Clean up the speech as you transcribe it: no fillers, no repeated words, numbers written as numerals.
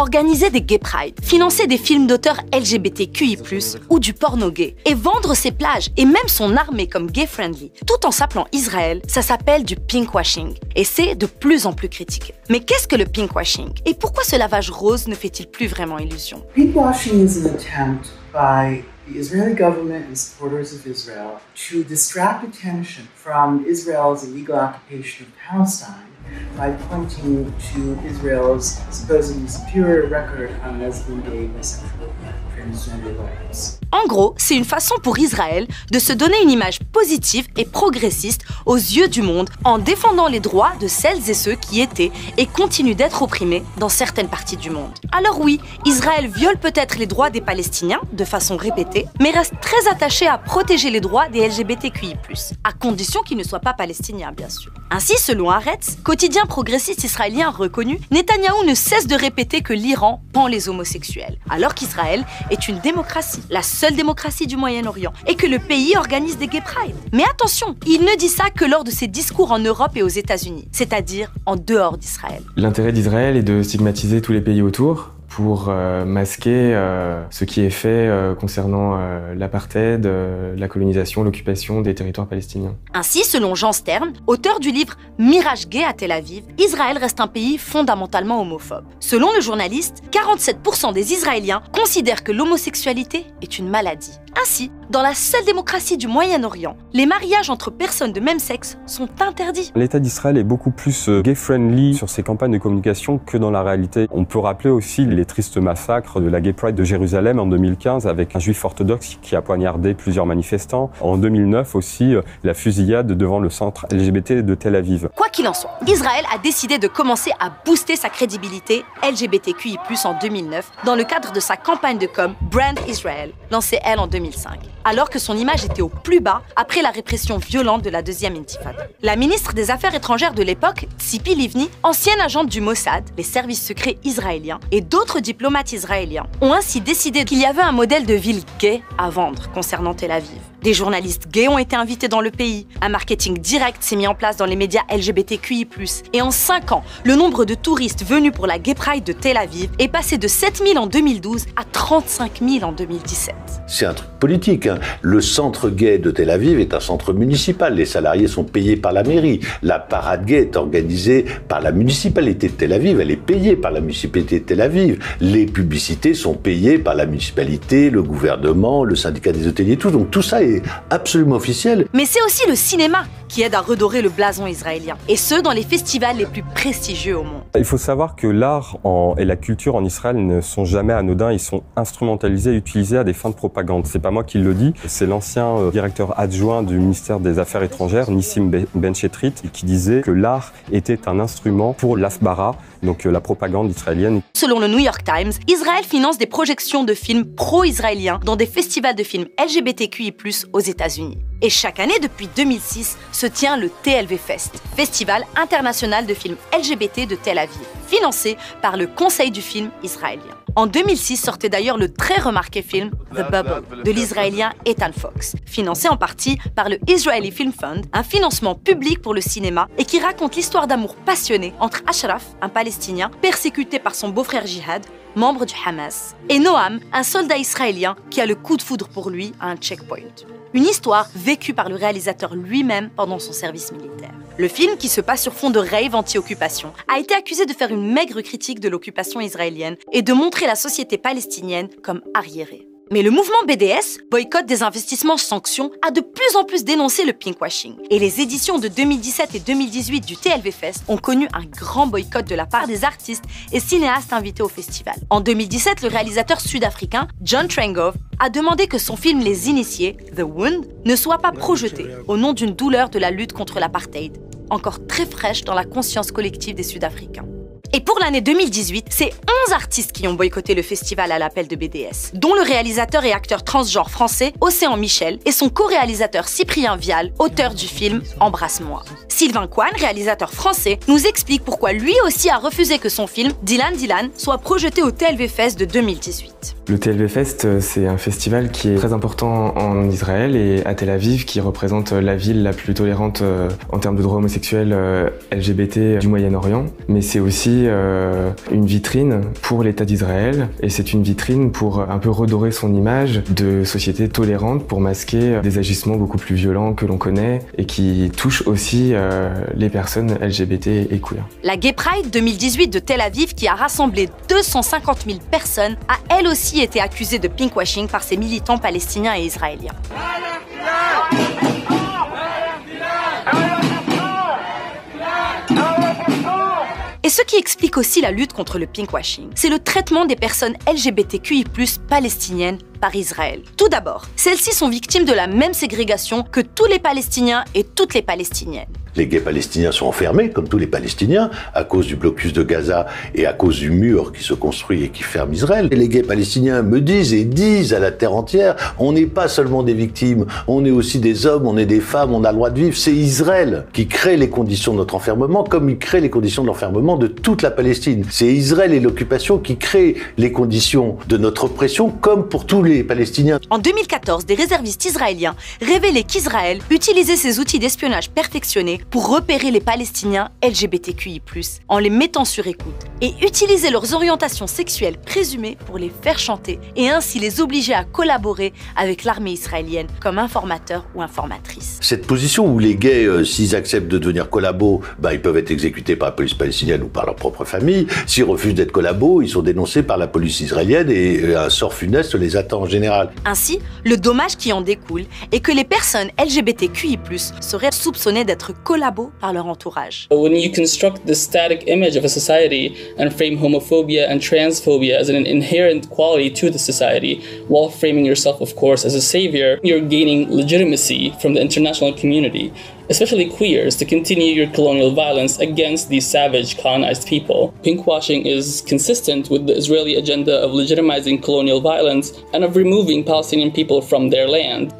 organiser des gay pride, financer des films d'auteurs LGBTQI+, ou du porno gay, et vendre ses plages et même son armée comme gay-friendly, tout en s'appelant Israël, ça s'appelle du pinkwashing. Et c'est de plus en plus critiqué. Mais qu'est-ce que le pinkwashing? Et pourquoi ce lavage rose ne fait-il plus vraiment illusion? Pinkwashing is an attempt by the Israeli government and supporters of Israel to distract attention from Israel's illegal occupation of Palestine by pointing to Israel's supposedly superior record on lesbian, gay, bisexual, transgender rights. En gros, c'est une façon pour Israël de se donner une image positive et progressiste aux yeux du monde en défendant les droits de celles et ceux qui étaient et continuent d'être opprimés dans certaines parties du monde. Alors oui, Israël viole peut-être les droits des Palestiniens de façon répétée, mais reste très attaché à protéger les droits des LGBTQI+, à condition qu'ils ne soient pas palestiniens bien sûr. Ainsi, selon Haaretz, quotidien progressiste israélien reconnu, Netanyahou ne cesse de répéter que l'Iran pend les homosexuels, alors qu'Israël est une démocratie, la seule démocratie du Moyen-Orient, et que le pays organise des gay pride. Mais attention, il ne dit ça que lors de ses discours en Europe et aux États-Unis, c'est-à-dire en dehors d'Israël. L'intérêt d'Israël est de stigmatiser tous les pays autour pour masquer ce qui est fait concernant l'apartheid, la colonisation, l'occupation des territoires palestiniens. Ainsi, selon Jean Stern, auteur du livre Mirage gay à Tel Aviv, Israël reste un pays fondamentalement homophobe. Selon le journaliste, 47% des Israéliens considèrent que l'homosexualité est une maladie. Ainsi, dans la seule démocratie du Moyen-Orient, les mariages entre personnes de même sexe sont interdits. L'État d'Israël est beaucoup plus gay-friendly sur ses campagnes de communication que dans la réalité. On peut rappeler aussi les tristes massacres de la Gay Pride de Jérusalem en 2015 avec un juif orthodoxe qui a poignardé plusieurs manifestants. En 2009 aussi, la fusillade devant le centre LGBT de Tel Aviv. Quoi qu'il en soit, Israël a décidé de commencer à booster sa crédibilité LGBTQI+, en 2009 dans le cadre de sa campagne de com Brand Israel, lancée elle en 2005, alors que son image était au plus bas après la répression violente de la deuxième intifada. La ministre des Affaires étrangères de l'époque, Tzipi Livni, ancienne agente du Mossad, les services secrets israéliens, et d'autres diplomates israéliens, ont ainsi décidé qu'il y avait un modèle de ville gay à vendre concernant Tel Aviv. Des journalistes gays ont été invités dans le pays, un marketing direct s'est mis en place dans les médias LGBTQI+, et en 5 ans, le nombre de touristes venus pour la Gay Pride de Tel Aviv est passé de 7 000 en 2012 à 35 000 en 2017. C'est un truc politique, hein. Le centre gay de Tel Aviv est un centre municipal, les salariés sont payés par la mairie. La parade gay est organisée par la municipalité de Tel Aviv, elle est payée par la municipalité de Tel Aviv. Les publicités sont payées par la municipalité, le gouvernement, le syndicat des hôteliers, tout. Donc tout ça est absolument officiel. Mais c'est aussi le cinéma qui aide à redorer le blason israélien, et ce, dans les festivals les plus prestigieux au monde. Il faut savoir que l'art et la culture en Israël ne sont jamais anodins, ils sont instrumentalisés et utilisés à des fins de propagande. C'est pas moi qui le dis, c'est l'ancien directeur adjoint du ministère des Affaires étrangères, Nissim Benchetrit, qui disait que l'art était un instrument pour l'asbara, donc la propagande israélienne. Selon le New York Times, Israël finance des projections de films pro-israéliens dans des festivals de films LGBTQI+, aux États-Unis. Et chaque année, depuis 2006, se tient le TLV Fest, Festival international de films LGBT de Tel Aviv, financé par le Conseil du film israélien. En 2006 sortait d'ailleurs le très remarqué film The Bubble de l'Israélien Ethan Fox, financé en partie par le Israeli Film Fund, un financement public pour le cinéma et qui raconte l'histoire d'amour passionné entre Ashraf, un Palestinien persécuté par son beau-frère Jihad, membre du Hamas, et Noam, un soldat israélien qui a le coup de foudre pour lui à un checkpoint. Une histoire vécue par le réalisateur lui-même pendant son service militaire. Le film, qui se passe sur fond de rave anti-occupation, a été accusé de faire une maigre critique de l'occupation israélienne et de montrer la société palestinienne comme arriérée. Mais le mouvement BDS, boycott des investissements sanctions, a de plus en plus dénoncé le pinkwashing. Et les éditions de 2017 et 2018 du TLV Fest ont connu un grand boycott de la part des artistes et cinéastes invités au festival. En 2017, le réalisateur sud-africain John Trengove a demandé que son film Les Initiés, The Wound, ne soit pas projeté au nom d'une douleur de la lutte contre l'apartheid, encore très fraîche dans la conscience collective des Sud-Africains. Et pour l'année 2018, c'est 11 artistes qui ont boycotté le festival à l'appel de BDS, dont le réalisateur et acteur transgenre français Océan Michel et son co-réalisateur Cyprien Vial, auteur du film Embrasse-moi. Sylvain Coine, réalisateur français, nous explique pourquoi lui aussi a refusé que son film Dylan Dylan soit projeté au TLV Fest de 2018. Le TLV Fest, c'est un festival qui est très important en Israël et à Tel Aviv, qui représente la ville la plus tolérante en termes de droits homosexuels LGBT du Moyen-Orient. Mais c'est aussi aussi une vitrine pour l'État d'Israël, et c'est une vitrine pour un peu redorer son image de société tolérante, pour masquer des agissements beaucoup plus violents que l'on connaît et qui touchent aussi les personnes LGBT et queer. La Gay Pride 2018 de Tel Aviv, qui a rassemblé 250 000 personnes, a elle aussi été accusée de pinkwashing par ses militants palestiniens et israéliens. Et ce qui explique aussi la lutte contre le pinkwashing, c'est le traitement des personnes LGBTQI+, palestiniennes par Israël. Tout d'abord, celles-ci sont victimes de la même ségrégation que tous les Palestiniens et toutes les Palestiniennes. Les gays palestiniens sont enfermés, comme tous les Palestiniens, à cause du blocus de Gaza et à cause du mur qui se construit et qui ferme Israël. Et les gays palestiniens me disent et disent à la terre entière, on n'est pas seulement des victimes, on est aussi des hommes, on est des femmes, on a le droit de vivre. C'est Israël qui crée les conditions de notre enfermement, comme il crée les conditions de l'enfermement de toute la Palestine. C'est Israël et l'occupation qui créent les conditions de notre oppression, comme pour tous les Palestiniens. En 2014, des réservistes israéliens révélaient qu'Israël utilisait ses outils d'espionnage perfectionnés pour repérer les Palestiniens LGBTQI+, en les mettant sur écoute, et utiliser leurs orientations sexuelles présumées pour les faire chanter, et ainsi les obliger à collaborer avec l'armée israélienne comme informateurs ou informatrices. Cette position où les gays, s'ils acceptent de devenir collabos, ils peuvent être exécutés par la police palestinienne ou par leur propre famille. S'ils refusent d'être collabos, ils sont dénoncés par la police israélienne et un sort funeste les attend en général. Ainsi, le dommage qui en découle est que les personnes LGBTQI+, seraient soupçonnées d'être collabos par leur entourage. When you construct the static image of a society and frame homophobia and transphobia as an inherent quality to the society, while framing yourself, of course, as a savior, you're gaining legitimacy from the international community, especially queers, to continue your colonial violence against these savage colonized people. Pinkwashing is consistent with the Israeli agenda of legitimizing colonial violence and of removing Palestinian people from their land.